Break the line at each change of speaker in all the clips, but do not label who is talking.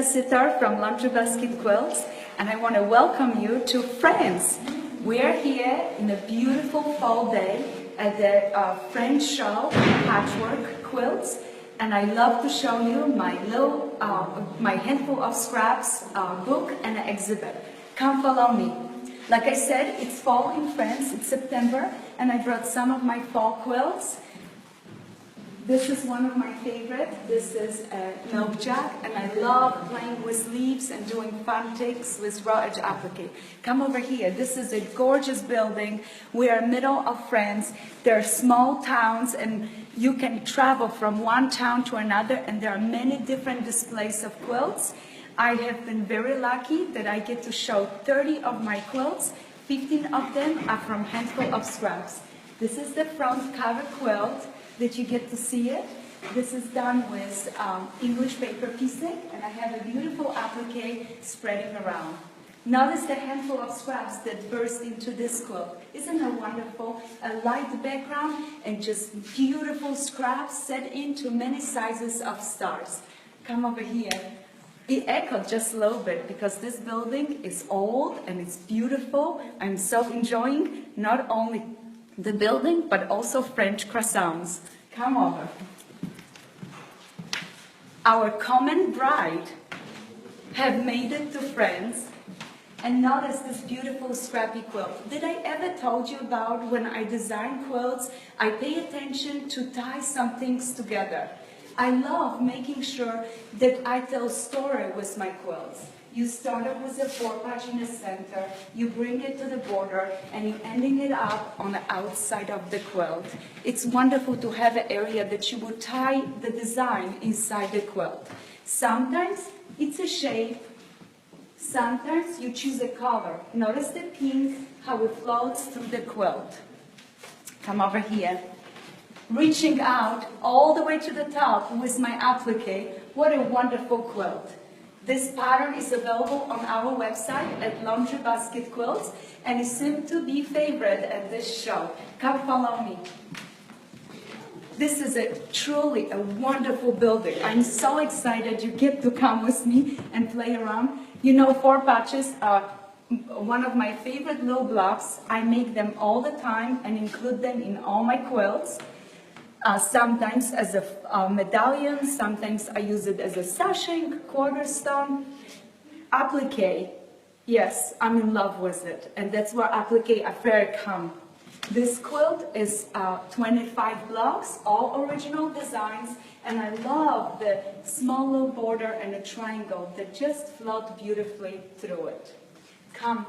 Sitar from Laundry Basket Quilts, and I want to welcome you to France. We are here in a beautiful fall day at the French show, Patchwork Quilts, and I love to show you my handful of scraps book and exhibit. Come follow me. Like I said, it's fall in France, it's September, and I brought some of my fall quilts. This is one of my favorites. This is a milk jug, and I love playing with leaves and doing fun tricks with raw edge applique. Come over here. This is a gorgeous building. We are middle of France. There are small towns, and you can travel from one town to another, and there are many different displays of quilts. I have been very lucky that I get to show 30 of my quilts. 15 of them are from handful of scraps. This is the front cover quilt that you get to see it. This is done with English paper piecing, and I have a beautiful applique spreading around. Notice the handful of scraps that burst into this quilt. Isn't it wonderful? A light background and just beautiful scraps set into many sizes of stars. Come over here. It echoed just a little bit because this building is old and it's beautiful. I'm so enjoying not only the building, but also French croissants. Come over. Our common bride have made it to France, and notice this beautiful scrappy quilt. Did I ever told you about when I design quilts, I pay attention to tie some things together. I love making sure that I tell story with my quilts. You start up with a 4-patch in the center, you bring it to the border, and you're ending it up on the outside of the quilt. It's wonderful to have an area that you would tie the design inside the quilt. Sometimes it's a shape, sometimes you choose a color. Notice the pink, how it floats through the quilt. Come over here. Reaching out all the way to the top with my applique. What a wonderful quilt. This pattern is available on our website at Laundry Basket Quilts, and it seemed to be favorite at this show. Come follow me. This is truly a wonderful building. I'm so excited you get to come with me and play around. You know, 4 patches are one of my favorite little blocks. I make them all the time and include them in all my quilts. Sometimes as a medallion, sometimes I use it as a sashing, quarterstone. Applique, yes, I'm in love with it, and that's where applique affair come. This quilt is 25 blocks, all original designs, and I love the small little border and a triangle that just float beautifully through it. Come.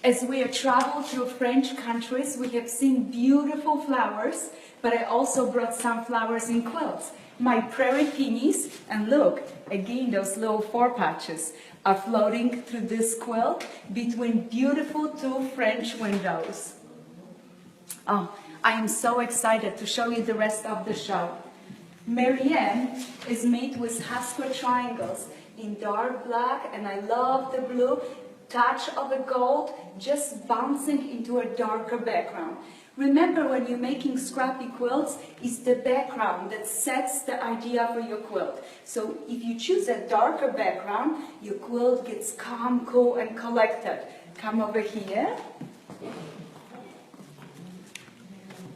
As we have traveled through French countries, we have seen beautiful flowers, but I also brought some flowers in quilts. My prairie peonies, and look, again, those little 4 patches are floating through this quilt between beautiful 2 French windows. Oh, I am so excited to show you the rest of the show. Marianne is made with Haskell triangles in dark black, and I love the blue. Touch of a gold just bouncing into a darker background. Remember, when you're making scrappy quilts, it's the background that sets the idea for your quilt. So if you choose a darker background, your quilt gets calm, cool, and collected. Come over here.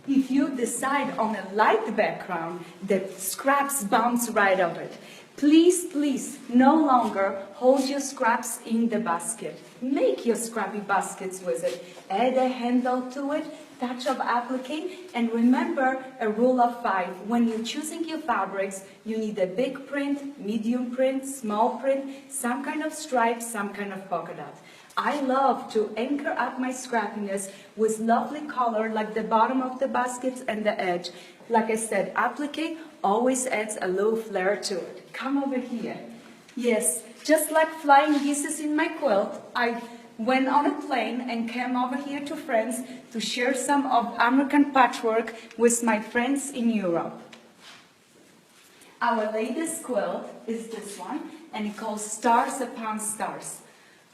If you decide on a light background, the scraps bounce right off it. Please, please, no longer hold your scraps in the basket. Make your scrappy baskets with it. Add a handle to it, touch of applique, and remember a rule of 5. When you're choosing your fabrics, you need a big print, medium print, small print, some kind of stripe, some kind of polka dot. I love to anchor up my scrappiness with lovely color like the bottom of the baskets and the edge. Like I said, applique always adds a little flair to it. Come over here. Yes, just like flying geese in my quilt, I went on a plane and came over here to France to share some of American patchwork with my friends in Europe. Our latest quilt is this one, and it calls Stars Upon Stars.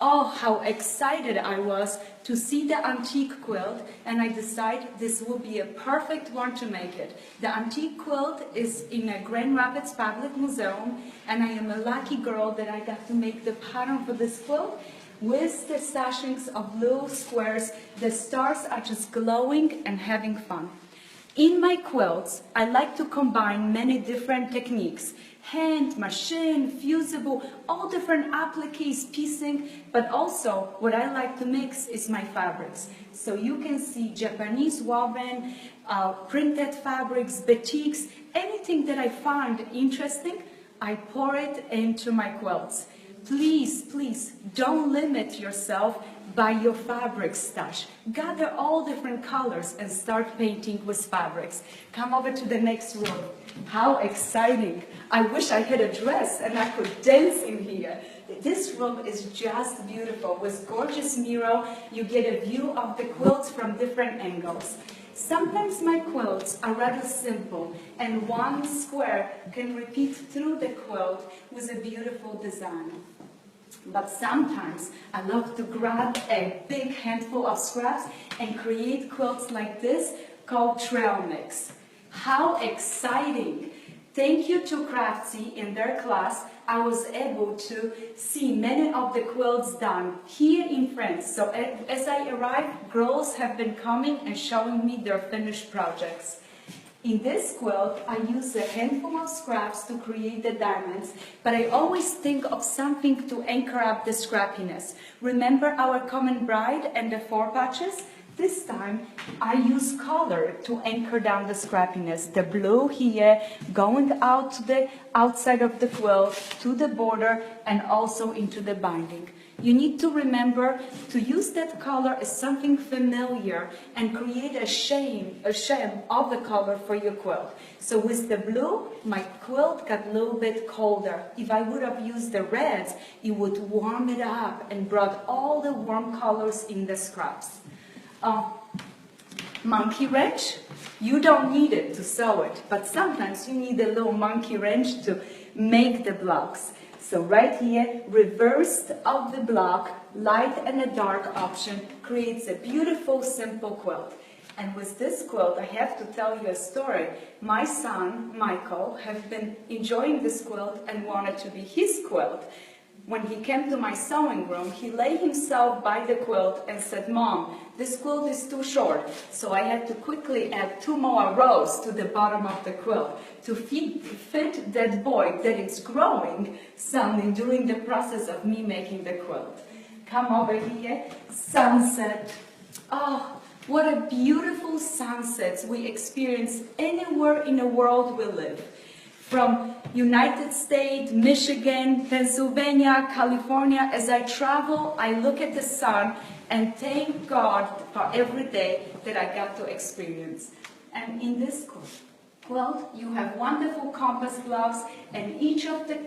Oh, how excited I was to see the antique quilt, and I decided this will be a perfect one to make it. The antique quilt is in a Grand Rapids Public Museum, and I am a lucky girl that I got to make the pattern for this quilt with the sashings of little squares. The stars are just glowing and having fun. In my quilts, I like to combine many different techniques: hand, machine, fusible, all different appliques, piecing, but also what I like to mix is my fabrics. So you can see Japanese woven, printed fabrics, batiks, anything that I find interesting, I pour it into my quilts. Please, please don't limit yourself by your fabric stash. Gather all different colors and start painting with fabrics. Come over to the next room. How exciting. I wish I had a dress and I could dance in here. This room is just beautiful. With gorgeous mirror, you get a view of the quilts from different angles. Sometimes my quilts are rather simple, and one square can repeat through the quilt with a beautiful design. But sometimes I love to grab a big handful of scraps and create quilts like this called trail mix. How exciting! Thank you to Craftsy. In their class, I was able to see many of the quilts done here in France. So as I arrived, girls have been coming and showing me their finished projects. In this quilt, I use a handful of scraps to create the diamonds, but I always think of something to anchor up the scrappiness. Remember our common bride and the 4 patches? This time, I use color to anchor down the scrappiness. The blue here, going out to the outside of the quilt, to the border, and also into the binding. You need to remember to use that color as something familiar and create a shame of the color for your quilt. So with the blue, my quilt got a little bit colder. If I would have used the reds, it would warm it up and brought all the warm colors in the scraps. Monkey wrench, you don't need it to sew it, but sometimes you need a little monkey wrench to make the blocks. So right here, reversed of the block, light and a dark option creates a beautiful, simple quilt. And with this quilt, I have to tell you a story. My son, Michael, has been enjoying this quilt and wanted to be his quilt. When he came to my sewing room, he laid himself by the quilt and said, "Mom, this quilt is too short." So I had to quickly add 2 more rows to the bottom of the quilt to fit that boy that is growing something during the process of me making the quilt. Come over here, sunset. Oh, what a beautiful sunsets we experience anywhere in the world we live. From United States, Michigan, Pennsylvania, California, as I travel, I look at the sun and thank God for every day that I got to experience. And in this quilt, you have wonderful compass blocks, and each of the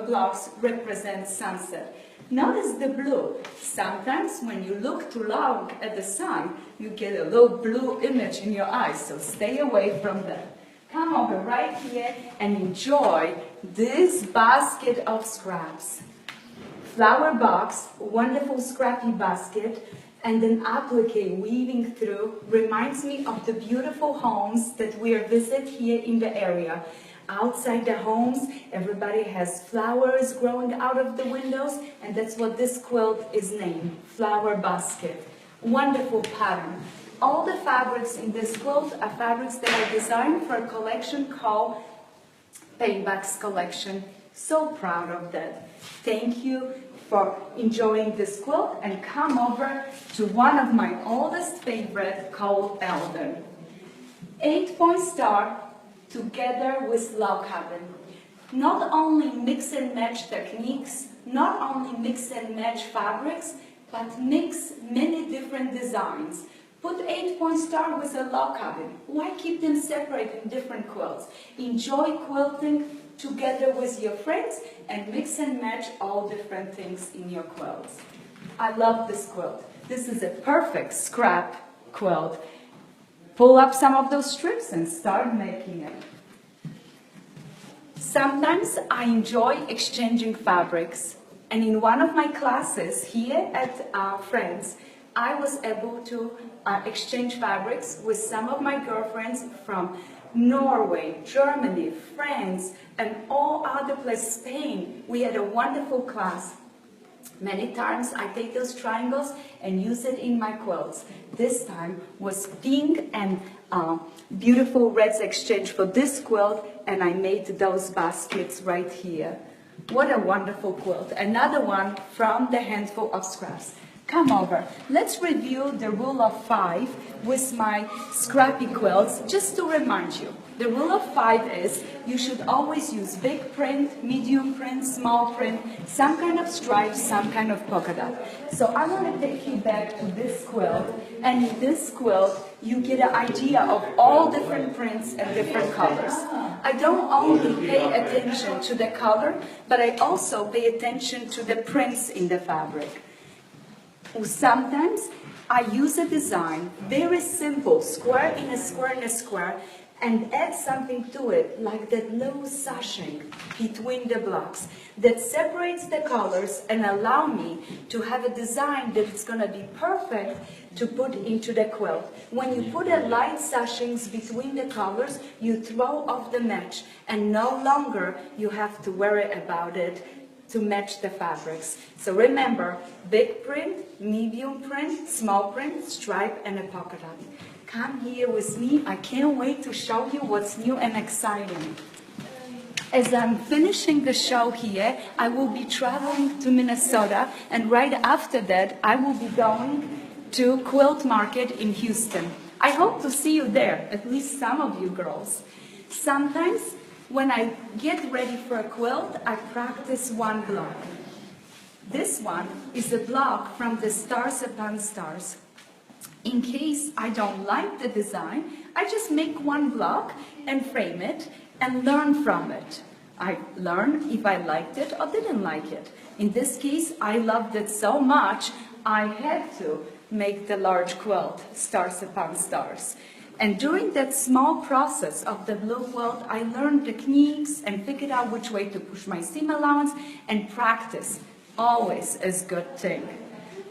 blocks represents sunset. Notice the blue. Sometimes when you look too long at the sun, you get a little blue image in your eyes, so stay away from that. Come over right here and enjoy this basket of scraps. Flower box, wonderful scrappy basket, and an applique weaving through reminds me of the beautiful homes that we are visit here in the area. Outside the homes, everybody has flowers growing out of the windows, and that's what this quilt is named, Flower Basket. Wonderful pattern. All the fabrics in this quilt are fabrics that I designed for a collection called Paybacks Collection. So proud of that. Thank you for enjoying this quilt, and come over to one of my oldest favorite called Eldon. 8-point star together with log cabin. Not only mix and match techniques, not only mix and match fabrics, but mix many different designs. Put 8-point star with a log cabin. Why keep them separate in different quilts? Enjoy quilting together with your friends and mix and match all different things in your quilts. I love this quilt. This is a perfect scrap quilt. Pull up some of those strips and start making it. Sometimes I enjoy exchanging fabrics. And in one of my classes here at France, I was able to exchange fabrics with some of my girlfriends from Norway, Germany, France, and all other places, Spain. We had a wonderful class. Many times I take those triangles and use it in my quilts. This time was pink and beautiful reds exchange for this quilt, and I made those baskets right here. What a wonderful quilt. Another one from the handful of scraps. Come over. Let's review the rule of 5 with my Scrappy quilts, just to remind you. The rule of 5 is you should always use big print, medium print, small print, some kind of stripe, some kind of polka dot. So I want to take you back to this quilt, and in this quilt you get an idea of all different prints and different colors. I don't only pay attention to the color, but I also pay attention to the prints in the fabric. Sometimes I use a design, very simple, square in a square in a square, and add something to it, like that little sashing between the blocks that separates the colors and allow me to have a design that is going to be perfect to put into the quilt. When you put a light sashings between the colors, you throw off the match, and no longer you have to worry about it to match the fabrics. So remember, big print, medium print, small print, stripe, and a polka dot. Come here with me. I can't wait to show you what's new and exciting. As I'm finishing the show here, I will be traveling to Minnesota, and right after that, I will be going to Quilt Market in Houston. I hope to see you there, at least some of you girls. Sometimes, when I get ready for a quilt, I practice one block. This one is a block from the Stars Upon Stars. In case I don't like the design, I just make one block and frame it and learn from it. I learn if I liked it or didn't like it. In this case, I loved it so much, I had to make the large quilt, Stars Upon Stars. And during that small process of the blue quilt, I learned techniques and figured out which way to push my seam allowance, and practice always is a good thing.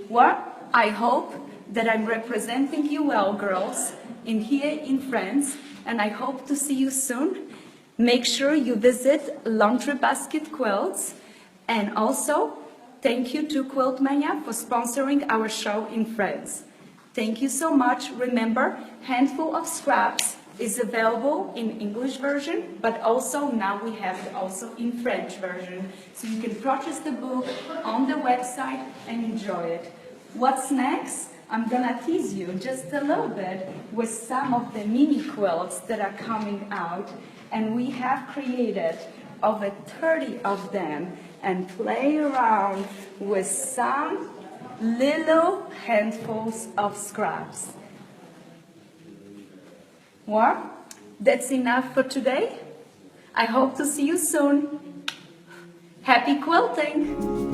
Well, I hope that I'm representing you well, girls, here in France, and I hope to see you soon. Make sure you visit Laundry Basket Quilts, and also thank you to Quilt Mania for sponsoring our show in France. Thank you so much. Remember, Handful of Scraps is available in English version, but also now we have it also in French version. So you can purchase the book on the website and enjoy it. What's next? I'm gonna tease you just a little bit with some of the mini quilts that are coming out, and we have created over 30 of them and play around with some little handfuls of scraps. Well, that's enough for today. I hope to see you soon. Happy quilting!